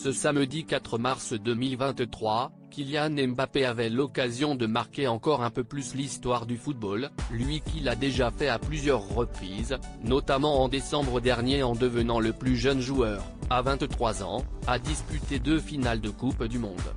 Ce samedi 4 mars 2023, Kylian Mbappé avait l'occasion de marquer encore un peu plus l'histoire du football, lui qui l'a déjà fait à plusieurs reprises, notamment en décembre dernier en devenant le plus jeune joueur, à 23 ans, à disputer 2 finales de Coupe du Monde.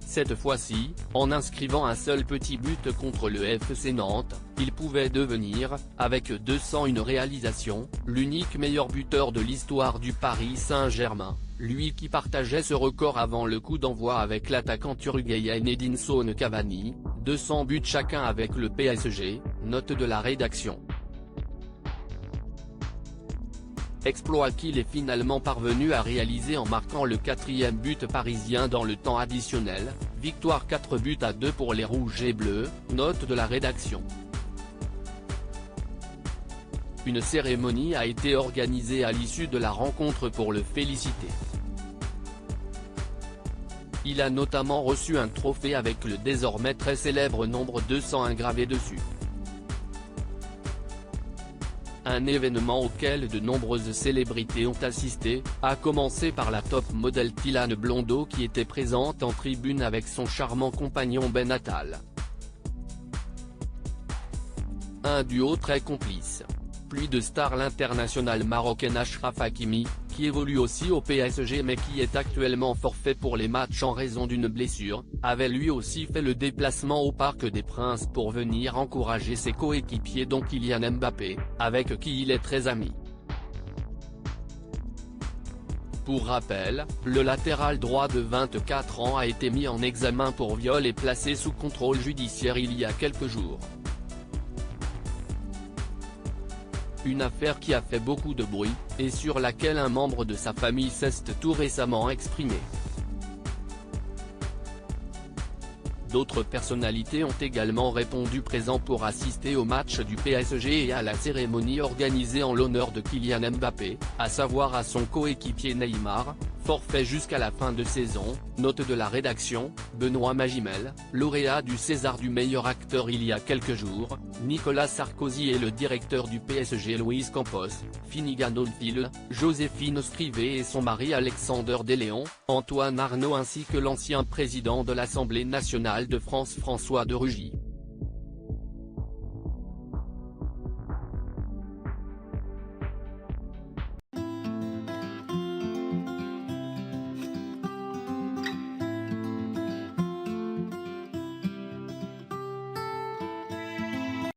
Cette fois-ci, en inscrivant un seul petit but contre le FC Nantes, il pouvait devenir, avec 201 réalisations, l'unique meilleur buteur de l'histoire du Paris Saint-Germain, lui qui partageait ce record avant le coup d'envoi avec l'attaquant uruguayen Edinson Cavani, 200 buts chacun avec le PSG, note de la rédaction. Exploit qu'il est finalement parvenu à réaliser en marquant le 4e but parisien dans le temps additionnel, victoire 4-2 pour les Rouges et Bleus, note de la rédaction. Une cérémonie a été organisée à l'issue de la rencontre pour le féliciter. Il a notamment reçu un trophée avec le désormais très célèbre nombre 201 gravé dessus. Un événement auquel de nombreuses célébrités ont assisté, à commencer par la top modèle Tillane Blondeau qui était présente en tribune avec son charmant compagnon Ben Attal. Un duo très complice. Pluie de stars. L'international marocain Achraf Hakimi, qui évolue aussi au PSG mais qui est actuellement forfait pour les matchs en raison d'une blessure, avait lui aussi fait le déplacement au Parc des Princes pour venir encourager ses coéquipiers dont Kylian Mbappé, avec qui il est très ami. Pour rappel, le latéral droit de 24 ans a été mis en examen pour viol et placé sous contrôle judiciaire il y a quelques jours. Une affaire qui a fait beaucoup de bruit, et sur laquelle un membre de sa famille s'est tout récemment exprimé. D'autres personnalités ont également répondu présents pour assister au match du PSG et à la cérémonie organisée en l'honneur de Kylian Mbappé, à savoir à son coéquipier Neymar, forfait jusqu'à la fin de saison, note de la rédaction, Benoît Magimel, lauréat du César du meilleur acteur il y a quelques jours, Nicolas Sarkozy et le directeur du PSG Luis Campos, Finnegan Oldfield, Joséphine Scrivet et son mari Alexander Desléon, Antoine Arnaud ainsi que l'ancien président de l'Assemblée nationale de France François de Rugy.